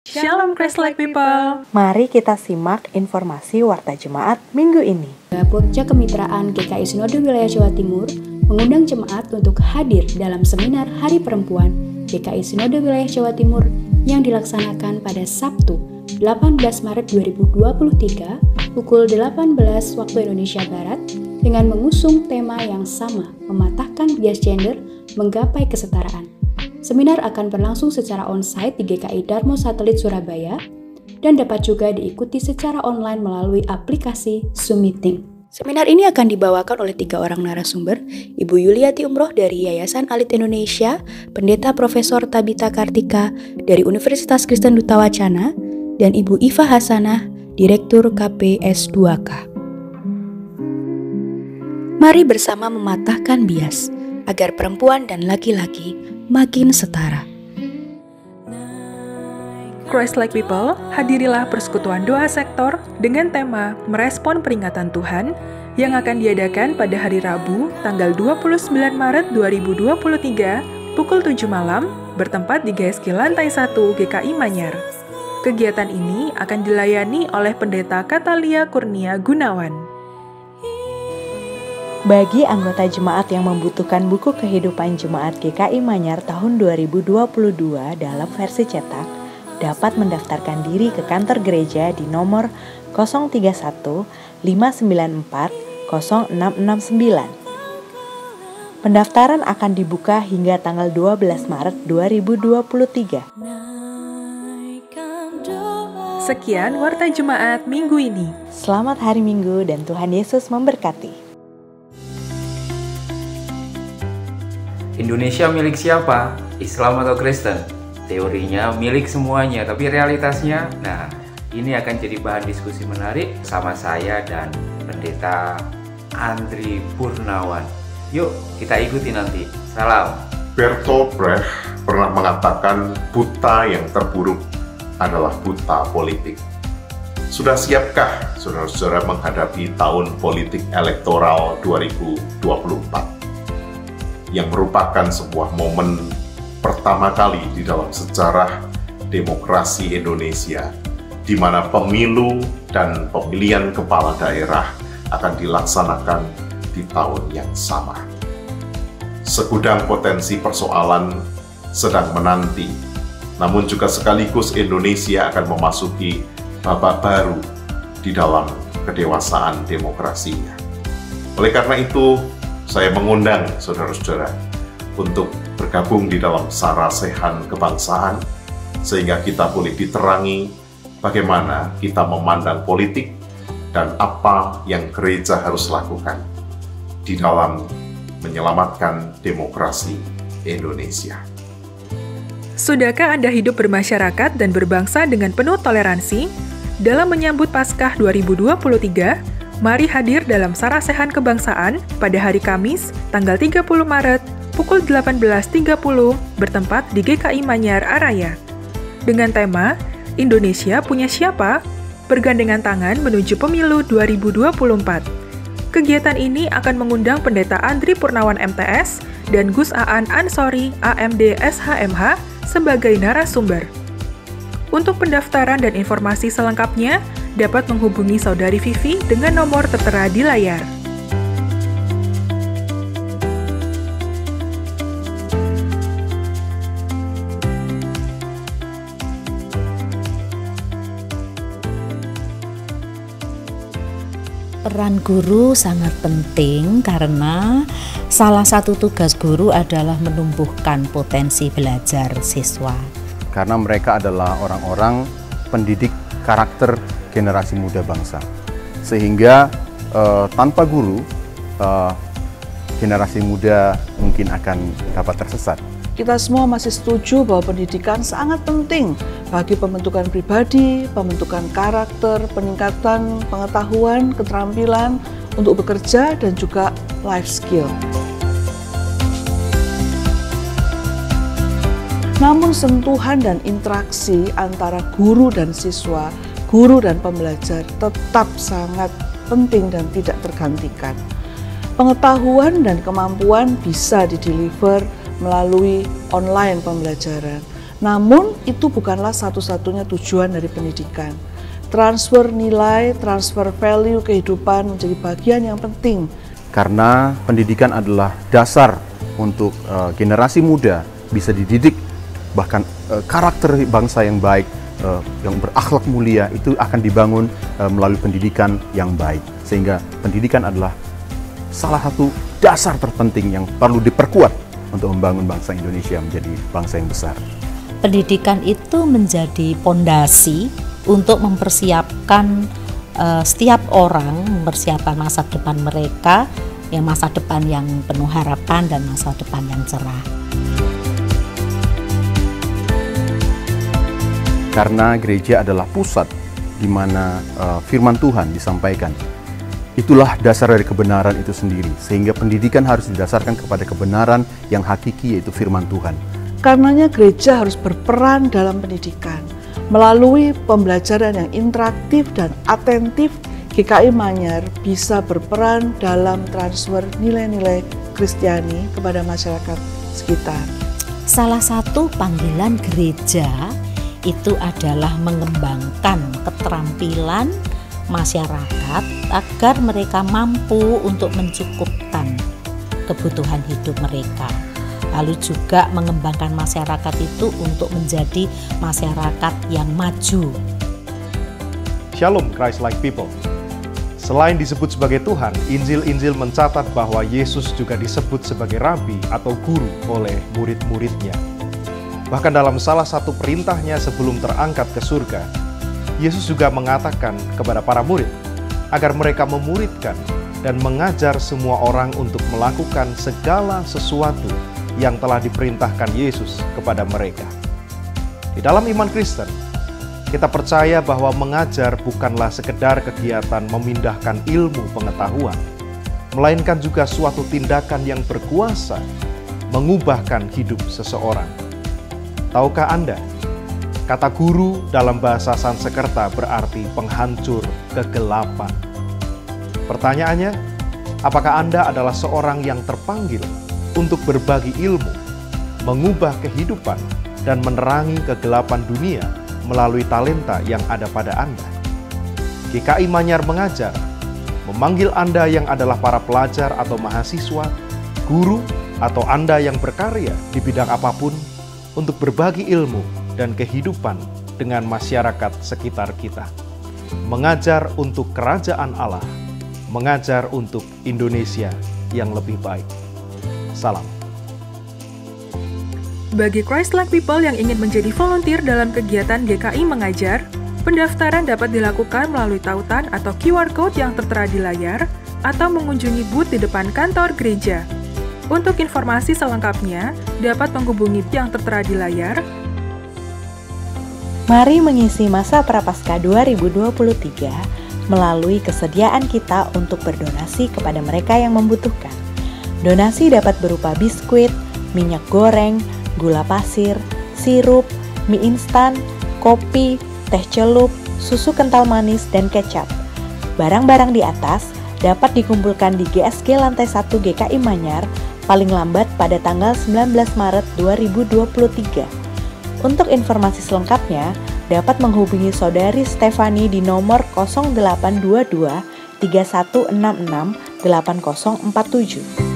Shalom Christ-like people. Mari kita simak informasi Warta Jemaat minggu ini. Pokja Kemitraan GKI Sinode Wilayah Jawa Timur mengundang jemaat untuk hadir dalam seminar Hari Perempuan GKI Sinode Wilayah Jawa Timur yang dilaksanakan pada Sabtu 18 Maret 2023 pukul 18 waktu Indonesia Barat dengan mengusung tema yang sama, mematahkan bias gender, menggapai kesetaraan. Seminar akan berlangsung secara on-site di GKI Darmo Satelit Surabaya dan dapat juga diikuti secara online melalui aplikasi Zoom Meeting. Seminar ini akan dibawakan oleh 3 orang narasumber, Ibu Yuliati Umroh dari Yayasan Alit Indonesia, Pendeta Profesor Tabita Kartika dari Universitas Kristen Duta Wacana, dan Ibu Iva Hasanah, Direktur KPS2K. Mari bersama mematahkan bias, agar perempuan dan laki-laki makin setara. Christ-like people, hadirilah persekutuan doa sektor dengan tema Merespon Peringatan Tuhan yang akan diadakan pada hari Rabu, tanggal 29 Maret 2023, pukul 7 malam, bertempat di GSG Lantai 1 GKI Manyar. Kegiatan ini akan dilayani oleh Pendeta Katalia Kurnia Gunawan. Bagi anggota jemaat yang membutuhkan buku kehidupan jemaat GKI Manyar tahun 2022 dalam versi cetak, dapat mendaftarkan diri ke kantor gereja di nomor 031 594 0669. Pendaftaran akan dibuka hingga tanggal 12 Maret 2023. Sekian Warta Jemaat minggu ini. Selamat hari Minggu dan Tuhan Yesus memberkati. Indonesia milik siapa? Islam atau Kristen? Teorinya milik semuanya, tapi realitasnya, nah ini akan jadi bahan diskusi menarik sama saya dan Pendeta Andri Purnawan. Yuk kita ikuti nanti. Salam. Bertolt Brecht pernah mengatakan buta yang terburuk adalah buta politik. Sudah siapkah saudara-saudara menghadapi tahun politik elektoral 2024? Yang merupakan sebuah momen pertama kali di dalam sejarah demokrasi Indonesia, di mana pemilu dan pemilihan kepala daerah akan dilaksanakan di tahun yang sama. Segudang potensi persoalan sedang menanti, namun juga sekaligus Indonesia akan memasuki babak baru di dalam kedewasaan demokrasinya. Oleh karena itu, saya mengundang saudara-saudara untuk bergabung di dalam sarasehan kebangsaan, sehingga kita boleh diterangi bagaimana kita memandang politik dan apa yang gereja harus lakukan di dalam menyelamatkan demokrasi Indonesia. Sudahkah Anda hidup bermasyarakat dan berbangsa dengan penuh toleransi? Dalam menyambut Paskah 2023, mari hadir dalam Sarasehan Kebangsaan pada hari Kamis, tanggal 30 Maret, pukul 18.30, bertempat di GKI Manyar Araya. Dengan tema, Indonesia Punya Siapa? Bergandengan tangan menuju pemilu 2024. Kegiatan ini akan mengundang Pendeta Andri Purnawan MTS dan Gus Aan Ansori AMD SHMH sebagai narasumber. Untuk pendaftaran dan informasi selengkapnya, dapat menghubungi Saudari Vivi dengan nomor tertera di layar. Peran guru sangat penting karena salah satu tugas guru adalah menumbuhkan potensi belajar siswa. Karena mereka adalah orang-orang pendidik karakter generasi muda bangsa, sehingga tanpa guru generasi muda mungkin akan dapat tersesat. Kita semua masih setuju bahwa pendidikan sangat penting bagi pembentukan pribadi, pembentukan karakter, peningkatan pengetahuan, keterampilan untuk bekerja dan juga life skill. Namun sentuhan dan interaksi antara guru dan siswa, guru dan pembelajar tetap sangat penting dan tidak tergantikan. Pengetahuan dan kemampuan bisa dideliver melalui online pembelajaran. Namun itu bukanlah satu-satunya tujuan dari pendidikan. Transfer nilai, transfer value kehidupan menjadi bagian yang penting. Karena pendidikan adalah dasar untuk generasi muda bisa dididik, bahkan karakter bangsa yang baik, yang berakhlak mulia itu akan dibangun melalui pendidikan yang baik. Sehingga pendidikan adalah salah satu dasar terpenting yang perlu diperkuat untuk membangun bangsa Indonesia menjadi bangsa yang besar. Pendidikan itu menjadi pondasi untuk mempersiapkan setiap orang, mempersiapkan masa depan mereka, yang masa depan yang penuh harapan dan masa depan yang cerah. Karena gereja adalah pusat di mana firman Tuhan disampaikan. Itulah dasar dari kebenaran itu sendiri, sehingga pendidikan harus didasarkan kepada kebenaran yang hakiki, yaitu firman Tuhan. Karenanya gereja harus berperan dalam pendidikan. Melalui pembelajaran yang interaktif dan atentif, GKI Manyar bisa berperan dalam transfer nilai-nilai Kristiani kepada masyarakat sekitar. Salah satu panggilan gereja itu adalah mengembangkan keterampilan masyarakat agar mereka mampu untuk mencukupkan kebutuhan hidup mereka. Lalu juga mengembangkan masyarakat itu untuk menjadi masyarakat yang maju. Shalom Christ-like people. Selain disebut sebagai Tuhan, Injil-Injil mencatat bahwa Yesus juga disebut sebagai Rabi atau Guru oleh murid-muridnya. Bahkan dalam salah satu perintahnya sebelum terangkat ke surga, Yesus juga mengatakan kepada para murid agar mereka memuridkan dan mengajar semua orang untuk melakukan segala sesuatu yang telah diperintahkan Yesus kepada mereka. Di dalam iman Kristen, kita percaya bahwa mengajar bukanlah sekedar kegiatan memindahkan ilmu pengetahuan, melainkan juga suatu tindakan yang berkuasa mengubahkan hidup seseorang. Tahukah Anda, kata guru dalam bahasa Sanskerta berarti penghancur kegelapan. Pertanyaannya, apakah Anda adalah seorang yang terpanggil untuk berbagi ilmu, mengubah kehidupan, dan menerangi kegelapan dunia melalui talenta yang ada pada Anda? GKI Manyar mengajar, memanggil Anda yang adalah para pelajar atau mahasiswa, guru, atau Anda yang berkarya di bidang apapun, untuk berbagi ilmu dan kehidupan dengan masyarakat sekitar kita. Mengajar untuk kerajaan Allah, mengajar untuk Indonesia yang lebih baik. Salam. Bagi Christ-like people yang ingin menjadi volunteer dalam kegiatan GKI Mengajar, pendaftaran dapat dilakukan melalui tautan atau QR Code yang tertera di layar atau mengunjungi booth di depan kantor gereja. Untuk informasi selengkapnya, dapat menghubungi yang tertera di layar. Mari mengisi masa Prapaskah 2023 melalui kesediaan kita untuk berdonasi kepada mereka yang membutuhkan. Donasi dapat berupa biskuit, minyak goreng, gula pasir, sirup, mie instan, kopi, teh celup, susu kental manis, dan kecap. Barang-barang di atas dapat dikumpulkan di GSG Lantai 1 GKI Manyar paling lambat pada tanggal 19 Maret 2023. Untuk informasi selengkapnya, dapat menghubungi Saudari Stefani di nomor 0822 3166 8047.